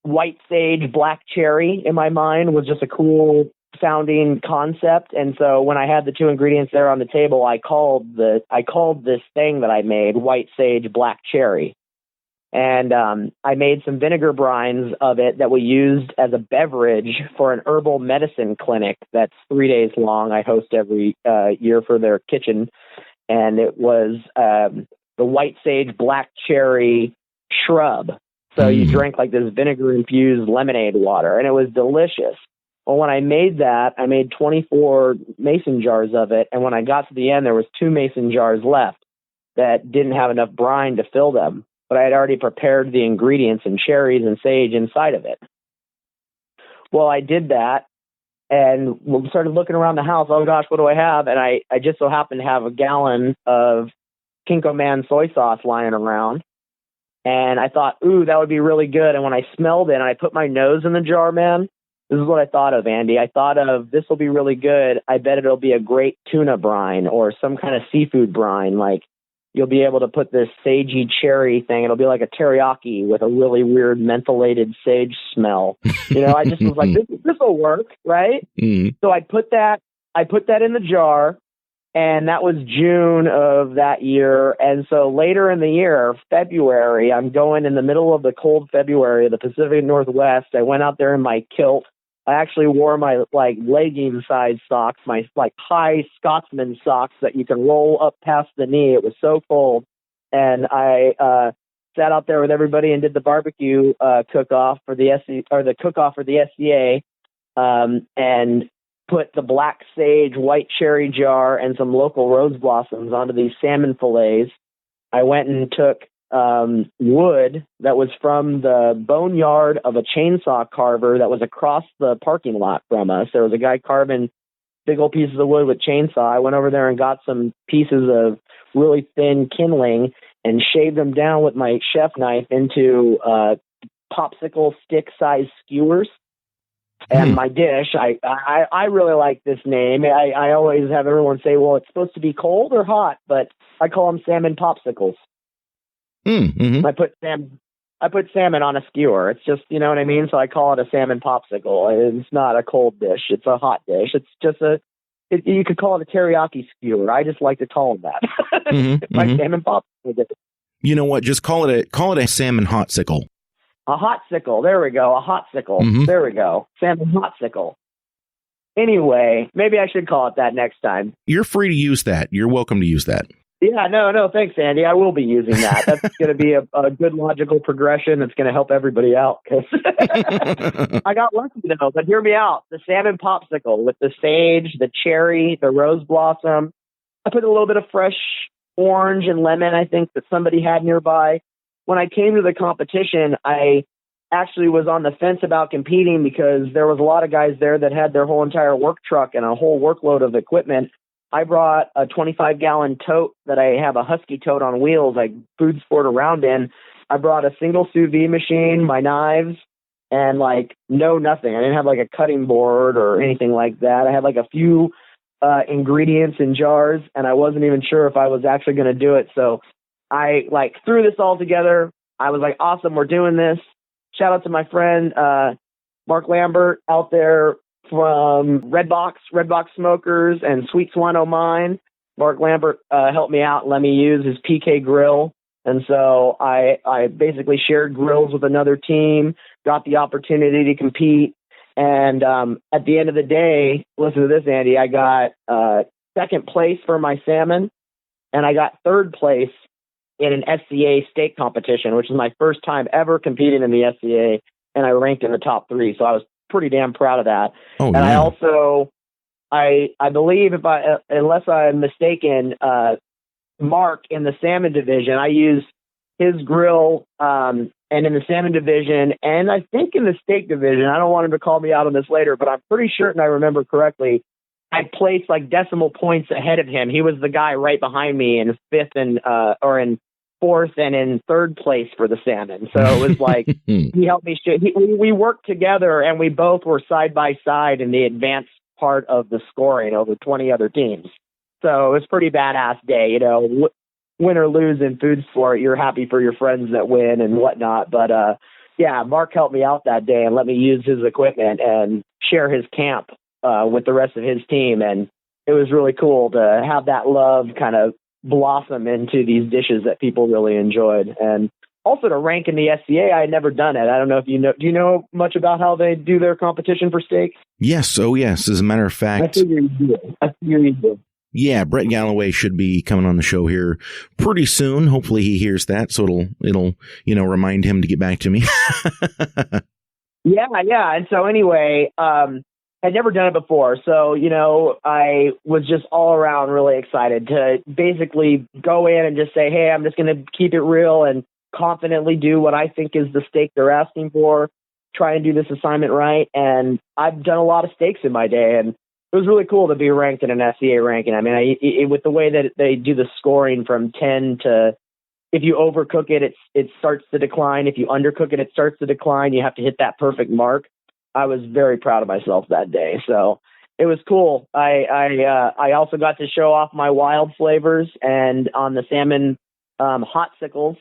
white sage, black cherry in my mind was just a cool sounding concept. And so when I had the 2 ingredients there on the table, I called this thing that I made white sage, black cherry. And I made some vinegar brines of it that we used as a beverage for an herbal medicine clinic that's 3 days long. I host every year for their kitchen. And it was the white sage black cherry shrub. So you drank like this vinegar-infused lemonade water, and it was delicious. Well, when I made that, I made 24 mason jars of it, and when I got to the end, there was 2 mason jars left that didn't have enough brine to fill them. but I had already prepared the ingredients and cherries and sage inside of it. Well, I did that and started looking around the house. Oh gosh, what do I have? And I just so happened to have a gallon of Kinko Man soy sauce lying around. And I thought, ooh, that would be really good. And when I smelled it and I put my nose in the jar, man, this is what I thought of, Andy. I thought of, this will be really good. I bet it'll be a great tuna brine or some kind of seafood brine. Like, you'll be able to put this sagey cherry thing. It'll be like a teriyaki with a really weird mentholated sage smell. You know, I just was like, this will work, right? Mm-hmm. So I put that in the jar, and that was June of that year. And so later in the year, February, I'm going in the middle of the cold February of the Pacific Northwest. I went out there in my kilt. I actually wore my like legging size socks, my like high Scotsman socks that you can roll up past the knee. It was so cold. And I sat out there with everybody and did the barbecue cook-off for the SCA, and put the black sage white cherry jar and some local rose blossoms onto these salmon fillets. I went and took wood that was from the boneyard of a chainsaw carver that was across the parking lot from us. There was a guy carving big old pieces of wood with chainsaw. I went over there and got some pieces of really thin kindling and shaved them down with my chef knife into popsicle stick size skewers. And my dish, I really like this name. I always have everyone say, well, it's supposed to be cold or hot, but I call them salmon popsicles. Mm-hmm. I put salmon on a skewer. It's just, you know what I mean? So I call it a salmon popsicle. It's not a cold dish. It's a hot dish. It's just you could call it a teriyaki skewer. I just like to call them that. Mm-hmm. Like salmon popsicle. You know what? Just call it a salmon hotsicle. A hot sickle. There we go. A hot sickle. Mm-hmm. There we go. Salmon hot sickle. Anyway, maybe I should call it that next time. You're free to use that. You're welcome to use that. Yeah, no, thanks, Andy. I will be using that. That's going to be a good logical progression that's going to help everybody out. Cause I got lucky, though, but hear me out. The salmon popsicle with the sage, the cherry, the rose blossom. I put a little bit of fresh orange and lemon, I think, that somebody had nearby. When I came to the competition, I actually was on the fence about competing because there was a lot of guys there that had their whole entire work truck and a whole workload of equipment. I brought a 25-gallon tote that I have, a Husky tote on wheels, I food sport around in. I brought a single sous vide machine, my knives, and nothing. I didn't have like a cutting board or anything like that. I had like a few ingredients in jars, and I wasn't even sure if I was actually going to do it. So I threw this all together. I was like, awesome, we're doing this. Shout out to my friend Mark Lambert out there from Redbox Smokers and Sweet Swan O' Mine. Mark Lambert helped me out and let me use his PK grill. And so I basically shared grills with another team, got the opportunity to compete. And at the end of the day, listen to this, Andy, I got second place for my salmon, and I got third place in an SCA steak competition, which is my first time ever competing in the SCA, and I ranked in the top 3. So I was pretty damn proud of that. Oh, and yeah. I also, I believe, unless I'm mistaken, Mark in the salmon division, I used his grill, and in the salmon division, and I think in the steak division, I don't want him to call me out on this later, but I'm pretty certain I remember correctly, I placed like decimal points ahead of him. He was the guy right behind me in fifth and or in fourth and in third place for the salmon. So it was like he helped me. We worked together, and we both were side by side in the advanced part of the scoring over 20 other teams. So it was a pretty badass day. You know, win or lose in food sport, you're happy for your friends that win and whatnot. But yeah, Mark helped me out that day and let me use his equipment and share his camp with the rest of his team. And it was really cool to have that love kind of blossom into these dishes that people really enjoyed. And also to rank in the SCA, I had never done it. I don't know if you know, do you know much about how they do their competition for steak? Yes. Oh, yes. As a matter of fact, I figure you do. Yeah, Brett Galloway should be coming on the show here pretty soon. Hopefully he hears that, so it'll remind him to get back to me. Yeah. And so anyway, I'd never done it before. So, I was just all around really excited to basically go in and just say, hey, I'm just going to keep it real and confidently do what I think is the steak they're asking for, try and do this assignment right. And I've done a lot of steaks in my day, and it was really cool to be ranked in an SCA ranking. I mean, with the way that they do the scoring from 10 to, if you overcook it, it starts to decline. If you undercook it, it starts to decline. You have to hit that perfect mark. I was very proud of myself that day. So it was cool. I also got to show off my wild flavors, and on the salmon hot sickles,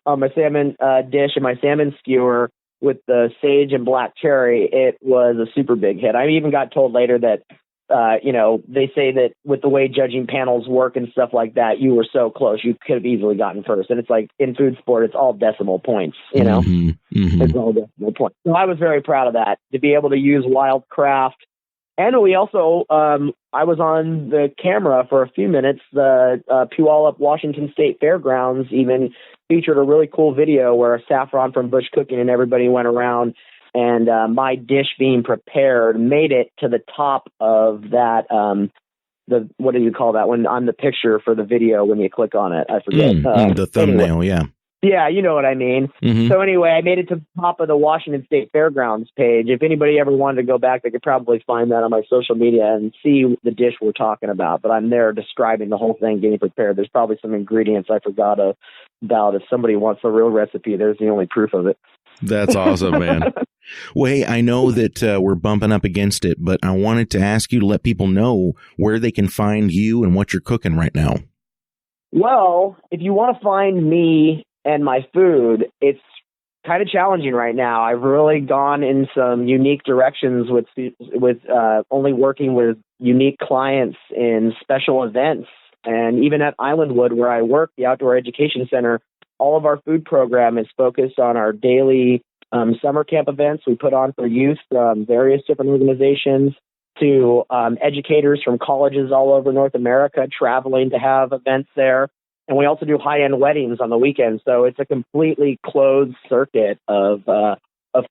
on my salmon dish and my salmon skewer with the sage and black cherry, it was a super big hit. I even got told later that, they say that with the way judging panels work and stuff like that, you were so close, you could have easily gotten first. And it's like in food sport, it's all decimal points, It's all decimal points. So I was very proud of that, to be able to use wild craft. And we also, I was on the camera for a few minutes. The Puyallup Washington State Fairgrounds even featured a really cool video where Saffron from Bush Cooking and everybody went around, and my dish being prepared made it to the top of that, what do you call that when on the picture for the video when you click on it? I forget. The thumbnail, yeah. Yeah, you know what I mean. Mm-hmm. So anyway, I made it to the top of the Washington State Fairgrounds page. If anybody ever wanted to go back, they could probably find that on my social media and see the dish we're talking about. But I'm there describing the whole thing, getting prepared. There's probably some ingredients I forgot about. If somebody wants the real recipe, there's the only proof of it. That's awesome, man. Well, hey, I know that we're bumping up against it, but I wanted to ask you to let people know where they can find you and what you're cooking right now. Well, if you want to find me and my food, it's kind of challenging right now. I've really gone in some unique directions with only working with unique clients in special events. And even at Islandwood, where I work, the Outdoor Education Center, all of our food program is focused on our daily summer camp events we put on for youth from various different organizations, to educators from colleges all over North America traveling to have events there. And we also do high-end weddings on the weekends. So it's a completely closed circuit of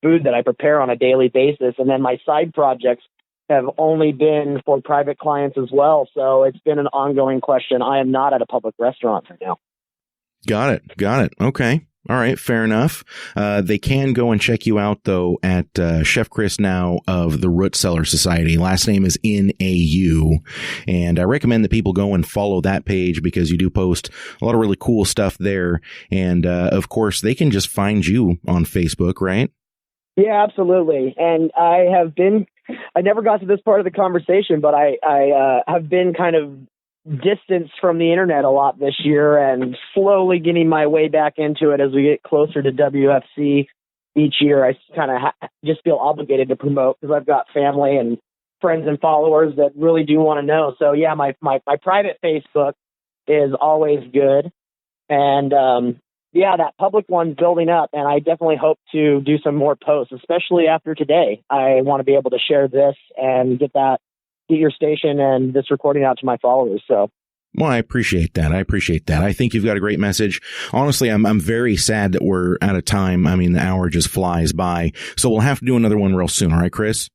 food that I prepare on a daily basis. And then my side projects have only been for private clients as well. So it's been an ongoing question. I am not at a public restaurant right now. Got it. Okay. All right. Fair enough. They can go and check you out, though, at Chef Chris Nau of the Root Cellar Society. Last name is Nau. And I recommend that people go and follow that page because you do post a lot of really cool stuff there. And, of course, they can just find you on Facebook, right? Yeah, absolutely. And I never got to this part of the conversation, but I have been kind of distance from the internet a lot this year and slowly getting my way back into it as we get closer to WFC each year. I kind of just feel obligated to promote because I've got family and friends and followers that really do want to know. So yeah, my private Facebook is always good. And that public one's building up, and I definitely hope to do some more posts, especially after today. I want to be able to share this and get your station and this recording out to my followers. So, well, I appreciate that. I think you've got a great message. Honestly, I'm very sad that we're out of time. I mean, the hour just flies by. So we'll have to do another one real soon. All right, Chris?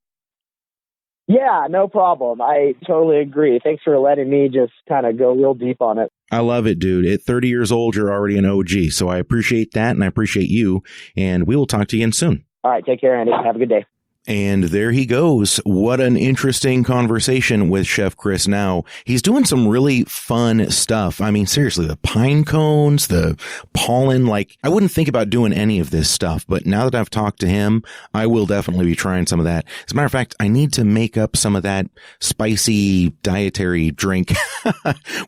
Yeah, no problem. I totally agree. Thanks for letting me just kind of go real deep on it. I love it, dude. At 30 years old, you're already an OG. So I appreciate that, and I appreciate you. And we will talk to you again soon. All right. Take care, Andy. Have a good day. And there he goes. What an interesting conversation with Chef Chris Nau. He's doing some really fun stuff. I mean, seriously, the pine cones, the pollen, I wouldn't think about doing any of this stuff, but now that I've talked to him, I will definitely be trying some of that. As a matter of fact, I need to make up some of that spicy dietary drink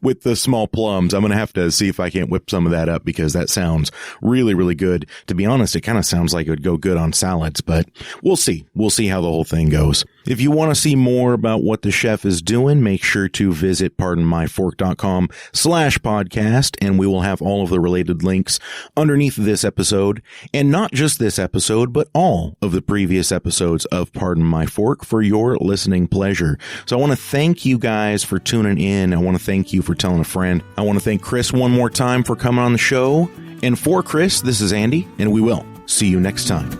with the small plums. I'm going to have to see if I can't whip some of that up because that sounds really, really good. To be honest, it kind of sounds like it would go good on salads, but we'll see. We'll see how the whole thing goes. If you want to see more about what the chef is doing, make sure to visit pardonmyfork.com/podcast, and we will have all of the related links underneath this episode. And not just this episode, but all of the previous episodes of Pardon My Fork for your listening pleasure. So I want to thank you guys for tuning in. I want to thank you for telling a friend. I want to thank Chris one more time for coming on the show. And for Chris, this is Andy, and we will see you next time.